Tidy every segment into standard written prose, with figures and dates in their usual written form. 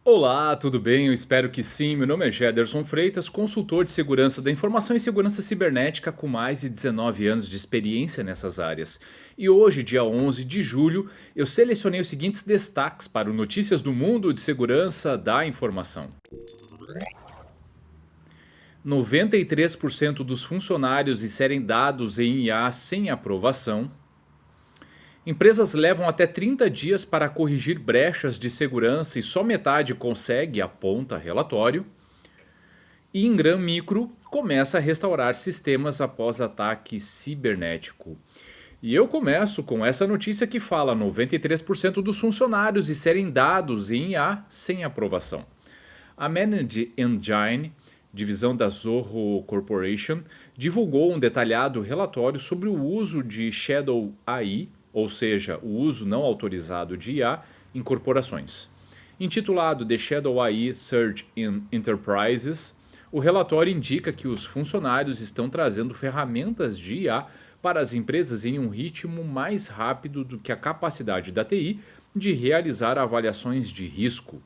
Olá, tudo bem? Eu espero que sim. Meu nome é Gederson Freitas, consultor de segurança da informação e segurança cibernética com mais de 19 anos de experiência nessas áreas. E hoje, dia 11 de julho, eu selecionei os seguintes destaques para o Notícias do Mundo de Segurança da Informação. 93% dos funcionários inserem dados em IA sem aprovação. Empresas levam até 30 dias para corrigir brechas de segurança e só metade consegue, aponta relatório. E Ingram Micro começa a restaurar sistemas após ataque cibernético. E eu começo com essa notícia que fala 93% dos funcionários inserem dados em IA sem aprovação. A Managed Engine, divisão da Zorro Corporation, divulgou um detalhado relatório sobre o uso de Shadow AI, ou seja, o uso não autorizado de IA, em corporações. Intitulado The Shadow AI Surge in Enterprises, o relatório indica que os funcionários estão trazendo ferramentas de IA para as empresas em um ritmo mais rápido do que a capacidade da TI de realizar avaliações de risco.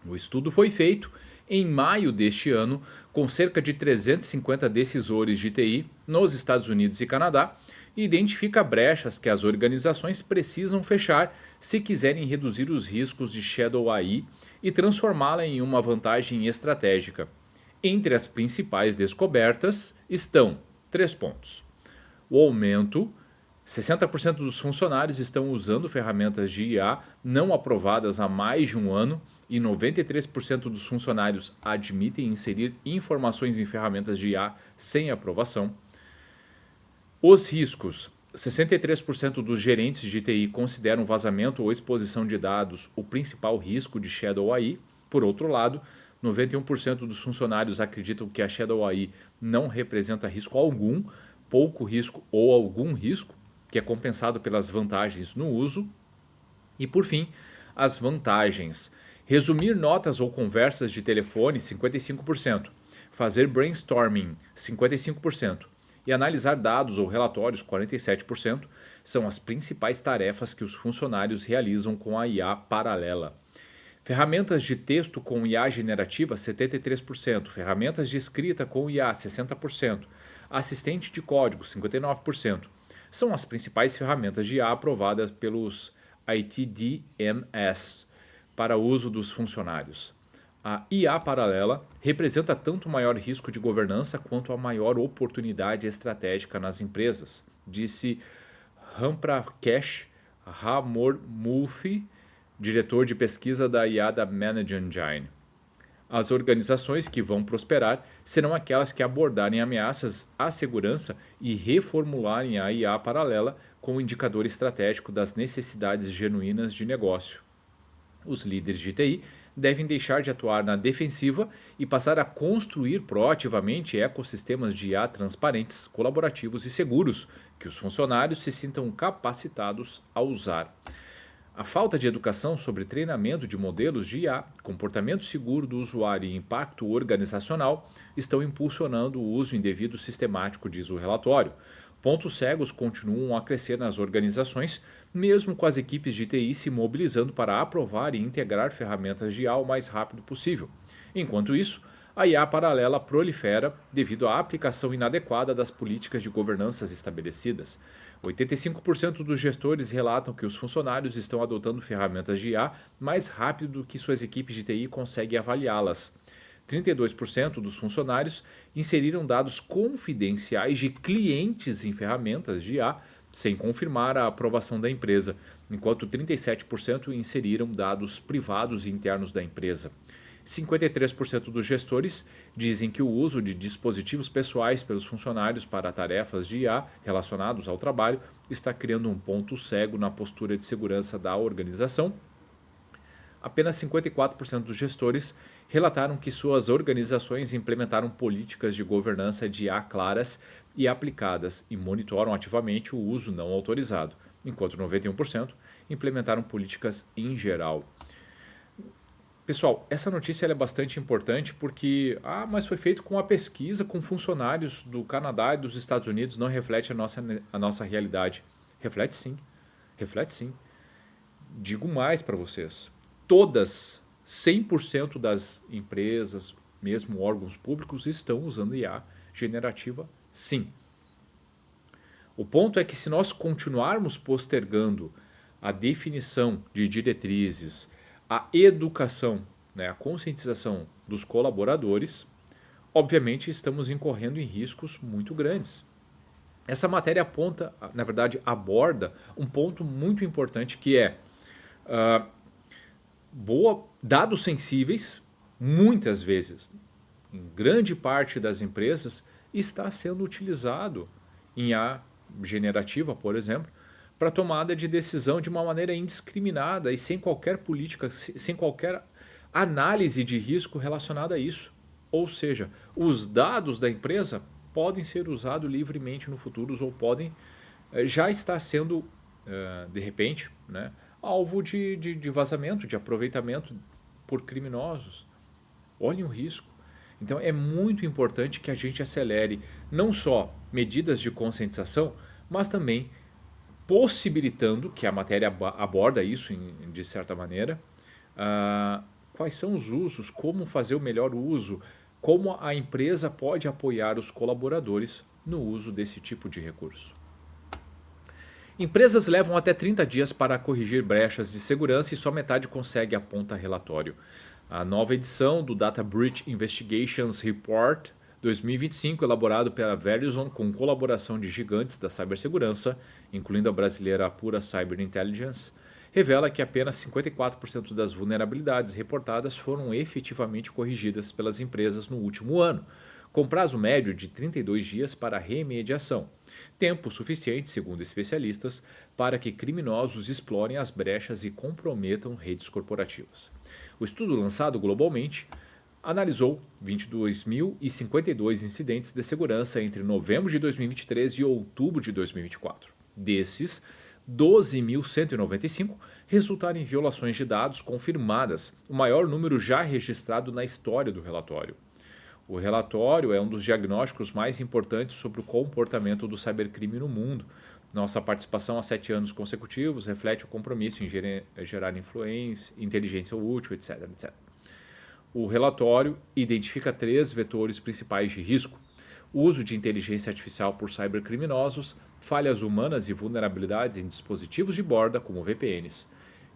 O estudo foi feito em maio deste ano, com cerca de 350 decisores de TI nos Estados Unidos e Canadá, e identifica brechas que as organizações precisam fechar se quiserem reduzir os riscos de Shadow AI e transformá-la em uma vantagem estratégica. Entre as principais descobertas estão três pontos: o aumento. 60% dos funcionários estão usando ferramentas de IA não aprovadas há mais de um ano e 93% dos funcionários admitem inserir informações em ferramentas de IA sem aprovação. Os riscos. 63% dos gerentes de TI consideram vazamento ou exposição de dados o principal risco de Shadow AI. Por outro lado, 91% dos funcionários acreditam que a Shadow AI não representa risco algum, pouco risco ou algum risco, que é compensado pelas vantagens no uso. E por fim, as vantagens. Resumir notas ou conversas de telefone, 55%. Fazer brainstorming, 55%. E analisar dados ou relatórios, 47%, são as principais tarefas que os funcionários realizam com a IA paralela. Ferramentas de texto com IA generativa, 73%. Ferramentas de escrita com IA, 60%. Assistente de código, 59%. São as principais ferramentas de IA aprovadas pelos ITDMS para uso dos funcionários. A IA paralela representa tanto maior risco de governança quanto a maior oportunidade estratégica nas empresas, disse Ramprakash Ramamurthy, diretor de pesquisa da IA da Managed Engine. As organizações que vão prosperar serão aquelas que abordarem ameaças à segurança e reformularem a IA paralela com o indicador estratégico das necessidades genuínas de negócio. Os líderes de TI devem deixar de atuar na defensiva e passar a construir proativamente ecossistemas de IA transparentes, colaborativos e seguros, que os funcionários se sintam capacitados a usar. A falta de educação sobre treinamento de modelos de IA, comportamento seguro do usuário e impacto organizacional estão impulsionando o uso indevido sistemático, diz o relatório. Pontos cegos continuam a crescer nas organizações, mesmo com as equipes de TI se mobilizando para aprovar e integrar ferramentas de IA o mais rápido possível. Enquanto isso, a IA paralela prolifera devido à aplicação inadequada das políticas de governanças estabelecidas. 85% dos gestores relatam que os funcionários estão adotando ferramentas de IA mais rápido do que suas equipes de TI conseguem avaliá-las. 32% dos funcionários inseriram dados confidenciais de clientes em ferramentas de IA sem confirmar a aprovação da empresa, enquanto 37% inseriram dados privados e internos da empresa. 53% dos gestores dizem que o uso de dispositivos pessoais pelos funcionários para tarefas de IA relacionados ao trabalho está criando um ponto cego na postura de segurança da organização. Apenas 54% dos gestores relataram que suas organizações implementaram políticas de governança de IA claras e aplicadas e monitoram ativamente o uso não autorizado, enquanto 91% implementaram políticas em geral. Pessoal, essa notícia é bastante importante porque, mas foi feito com a pesquisa com funcionários do Canadá e dos Estados Unidos, não reflete a nossa realidade. Reflete sim. Digo mais para vocês. Todas, 100% das empresas, mesmo órgãos públicos, estão usando IA generativa, sim. O ponto é que se nós continuarmos postergando a definição de diretrizes, a educação, né, a conscientização dos colaboradores, obviamente estamos incorrendo em riscos muito grandes. Essa matéria aponta, na verdade, aborda um ponto muito importante que é dados sensíveis, muitas vezes, em grande parte das empresas, está sendo utilizado em IA generativa, por exemplo, para tomada de decisão de uma maneira indiscriminada e sem qualquer política, sem qualquer análise de risco relacionada a isso. Ou seja, os dados da empresa podem ser usados livremente no futuro ou podem já estar sendo, de repente, né, alvo de vazamento, de aproveitamento por criminosos. Olhem o risco. Então é muito importante que a gente acelere não só medidas de conscientização, mas também possibilitando, que a matéria aborda isso de certa maneira, quais são os usos, como fazer o melhor uso, como a empresa pode apoiar os colaboradores no uso desse tipo de recurso. Empresas levam até 30 dias para corrigir brechas de segurança e só metade consegue, aponta relatório. A nova edição do Data Breach Investigations Report 2025, elaborado pela Verizon com colaboração de gigantes da cibersegurança, incluindo a brasileira Pura Cyber Intelligence, revela que apenas 54% das vulnerabilidades reportadas foram efetivamente corrigidas pelas empresas no último ano, com prazo médio de 32 dias para remediação. Tempo suficiente, segundo especialistas, para que criminosos explorem as brechas e comprometam redes corporativas. O estudo, lançado globalmente, analisou 22.052 incidentes de segurança entre novembro de 2023 e outubro de 2024. Desses, 12.195 resultaram em violações de dados confirmadas, o maior número já registrado na história do relatório. O relatório é um dos diagnósticos mais importantes sobre o comportamento do cybercrime no mundo. Nossa participação há 7 anos consecutivos reflete o compromisso em gerar influência, inteligência útil, etc, etc. O relatório identifica 3 vetores principais de risco: o uso de inteligência artificial por cybercriminosos, falhas humanas e vulnerabilidades em dispositivos de borda, como VPNs.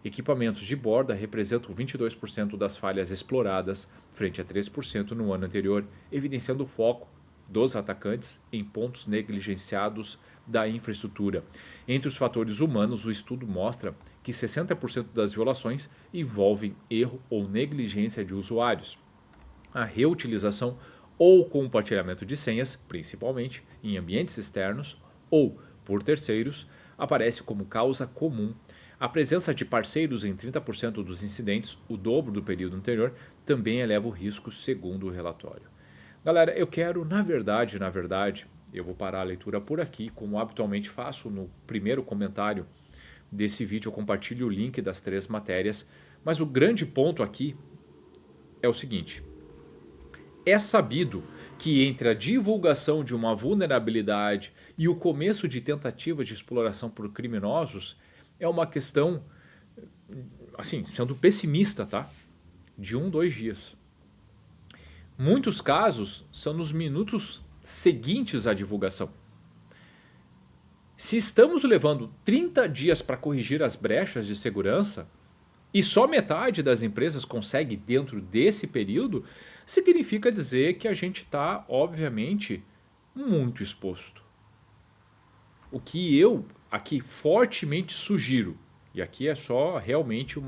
Equipamentos de borda representam 22% das falhas exploradas, frente a 3% no ano anterior, evidenciando o foco dos atacantes em pontos negligenciados da infraestrutura. Entre os fatores humanos, o estudo mostra que 60% das violações envolvem erro ou negligência de usuários. A reutilização ou compartilhamento de senhas, principalmente em ambientes externos ou por terceiros, aparece como causa comum. A presença de parceiros em 30% dos incidentes, o dobro do período anterior, também eleva o risco, segundo o relatório. Galera, eu quero, na verdade, eu vou parar a leitura por aqui, como habitualmente faço no primeiro comentário desse vídeo, eu compartilho o link das 3 matérias, mas o grande ponto aqui é o seguinte: é sabido que entre a divulgação de uma vulnerabilidade e o começo de tentativa de exploração por criminosos é uma questão, assim, sendo pessimista, tá? De 1-2 dias. Muitos casos são nos minutos seguintes à divulgação. Se estamos levando 30 dias para corrigir as brechas de segurança e só metade das empresas consegue dentro desse período, significa dizer que a gente está, obviamente, muito exposto. O que eu aqui fortemente sugiro, e aqui é só realmente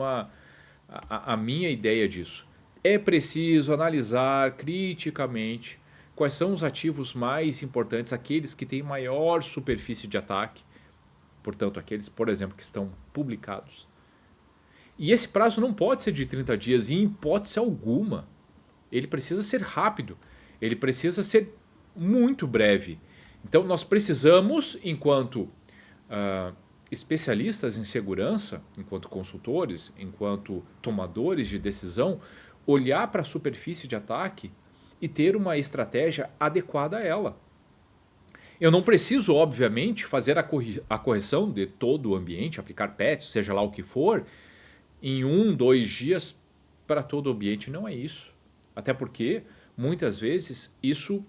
a minha ideia disso, é preciso analisar criticamente quais são os ativos mais importantes, aqueles que têm maior superfície de ataque, portanto, aqueles, por exemplo, que estão publicados. E esse prazo não pode ser de 30 dias, em hipótese alguma. Ele precisa ser rápido, ele precisa ser muito breve. Então, nós precisamos, enquanto especialistas em segurança, enquanto consultores, enquanto tomadores de decisão, olhar para a superfície de ataque e ter uma estratégia adequada a ela. Eu não preciso, obviamente, fazer a correção de todo o ambiente, aplicar patches, seja lá o que for, em 1-2 dias para todo o ambiente. Não é isso. Até porque, muitas vezes, isso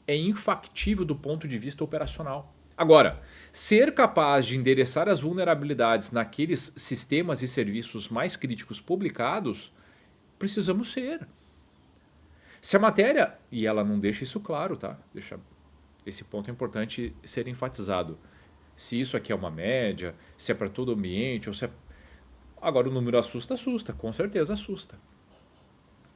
é infactível do ponto de vista operacional. Agora, ser capaz de endereçar as vulnerabilidades naqueles sistemas e serviços mais críticos publicados, precisamos ser. Se a matéria, e ela não deixa isso claro, tá? Esse ponto é importante ser enfatizado. Se isso aqui é uma média, se é para todo o ambiente, ou se é... Agora o número assusta, assusta, com certeza assusta.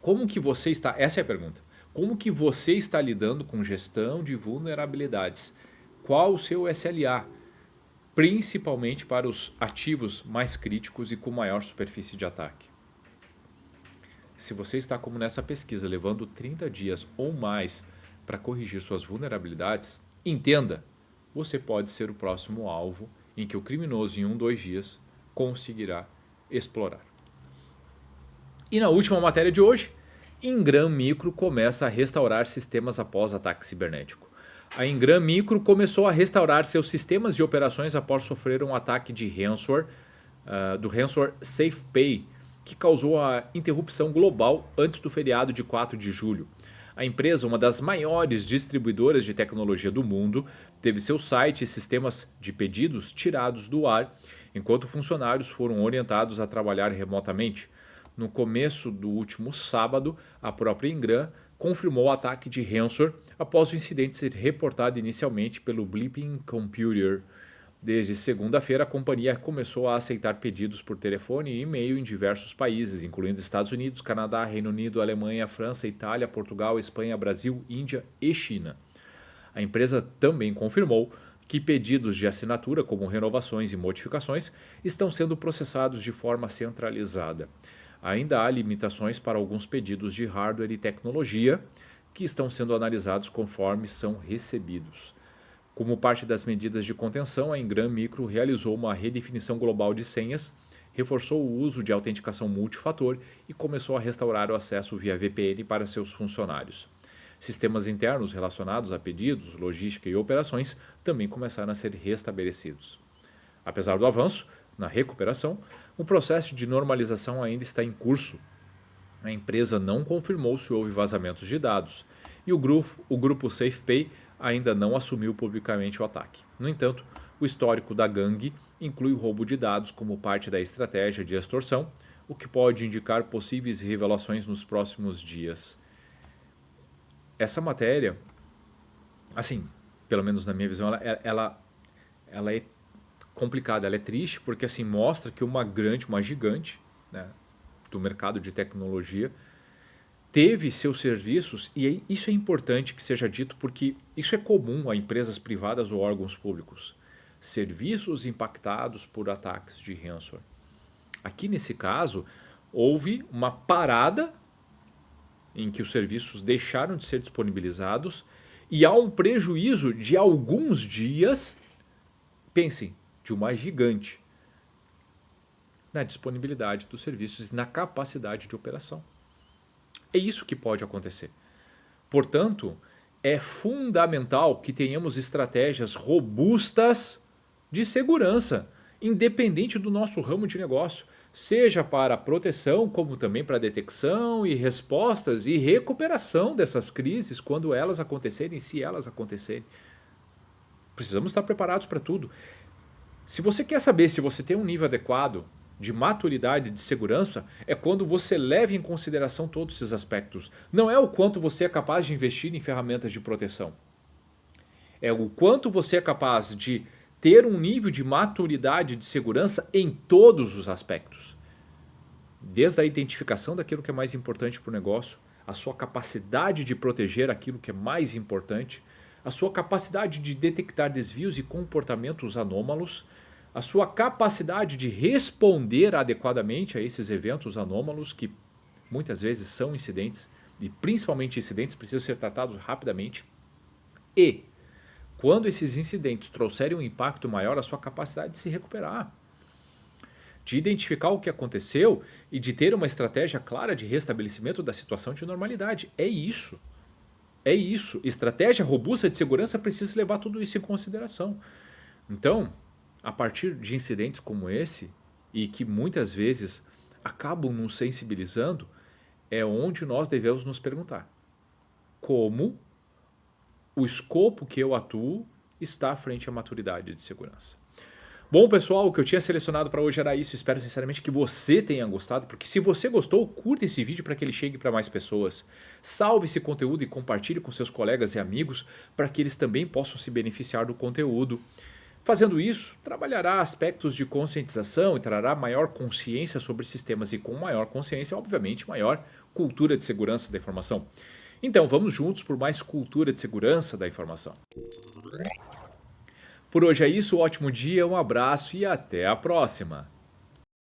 Como que você está, essa é a pergunta, como que você está lidando com gestão de vulnerabilidades? Qual o seu SLA? Principalmente para os ativos mais críticos e com maior superfície de ataque. Se você está como nessa pesquisa, levando 30 dias ou mais para corrigir suas vulnerabilidades, entenda, você pode ser o próximo alvo em que o criminoso em 2 dias conseguirá explorar. E na última matéria de hoje, Ingram Micro começa a restaurar sistemas após ataque cibernético. A Ingram Micro começou a restaurar seus sistemas de operações após sofrer um ataque de ransomware, do ransomware SafePay, que causou a interrupção global antes do feriado de 4 de julho. A empresa, uma das maiores distribuidoras de tecnologia do mundo, teve seu site e sistemas de pedidos tirados do ar, enquanto funcionários foram orientados a trabalhar remotamente. No começo do último sábado, a própria Ingram confirmou o ataque de ransomware após o incidente ser reportado inicialmente pelo Bleeping Computer. Desde segunda-feira, a companhia começou a aceitar pedidos por telefone e e-mail em diversos países, incluindo Estados Unidos, Canadá, Reino Unido, Alemanha, França, Itália, Portugal, Espanha, Brasil, Índia e China. A empresa também confirmou que pedidos de assinatura, como renovações e modificações, estão sendo processados de forma centralizada. Ainda há limitações para alguns pedidos de hardware e tecnologia que estão sendo analisados conforme são recebidos. Como parte das medidas de contenção, a Ingram Micro realizou uma redefinição global de senhas, reforçou o uso de autenticação multifator e começou a restaurar o acesso via VPN para seus funcionários. Sistemas internos relacionados a pedidos, logística e operações também começaram a ser restabelecidos. Apesar do avanço na recuperação, o processo de normalização ainda está em curso. A empresa não confirmou se houve vazamentos de dados e o grupo SafePay ainda não assumiu publicamente o ataque. No entanto, o histórico da gangue inclui o roubo de dados como parte da estratégia de extorsão, o que pode indicar possíveis revelações nos próximos dias. Essa matéria, assim, pelo menos na minha visão, ela é complicada, ela é triste, porque assim mostra que uma gigante, né, do mercado de tecnologia teve seus serviços, e isso é importante que seja dito porque isso é comum a empresas privadas ou órgãos públicos. Serviços impactados por ataques de ransomware. Aqui nesse caso, houve uma parada em que os serviços deixaram de ser disponibilizados e há um prejuízo de alguns dias, pensem, de uma gigante, na disponibilidade dos serviços e na capacidade de operação. É isso que pode acontecer. Portanto, é fundamental que tenhamos estratégias robustas de segurança, independente do nosso ramo de negócio, seja para proteção, como também para detecção e respostas e recuperação dessas crises quando elas acontecerem, se elas acontecerem. Precisamos estar preparados para tudo. Se você quer saber se você tem um nível adequado de maturidade de segurança, é quando você leva em consideração todos esses aspectos. Não é o quanto você é capaz de investir em ferramentas de proteção. É o quanto você é capaz de ter um nível de maturidade de segurança em todos os aspectos. Desde a identificação daquilo que é mais importante para o negócio, a sua capacidade de proteger aquilo que é mais importante, a sua capacidade de detectar desvios e comportamentos anômalos, a sua capacidade de responder adequadamente a esses eventos anômalos que muitas vezes são incidentes e principalmente incidentes precisam ser tratados rapidamente. E quando esses incidentes trouxerem um impacto maior, a sua capacidade de se recuperar, de identificar o que aconteceu e de ter uma estratégia clara de restabelecimento da situação de normalidade. É isso. É isso. Estratégia robusta de segurança precisa levar tudo isso em consideração. Então, a partir de incidentes como esse, e que muitas vezes acabam nos sensibilizando, é onde nós devemos nos perguntar: como o escopo que eu atuo está frente à maturidade de segurança? Bom, pessoal, o que eu tinha selecionado para hoje era isso. Espero sinceramente que você tenha gostado, porque se você gostou, curta esse vídeo para que ele chegue para mais pessoas. Salve esse conteúdo e compartilhe com seus colegas e amigos para que eles também possam se beneficiar do conteúdo. Fazendo isso, trabalhará aspectos de conscientização e trará maior consciência sobre sistemas e, com maior consciência, obviamente, maior cultura de segurança da informação. Então, vamos juntos por mais cultura de segurança da informação. Por hoje é isso, um ótimo dia, um abraço e até a próxima!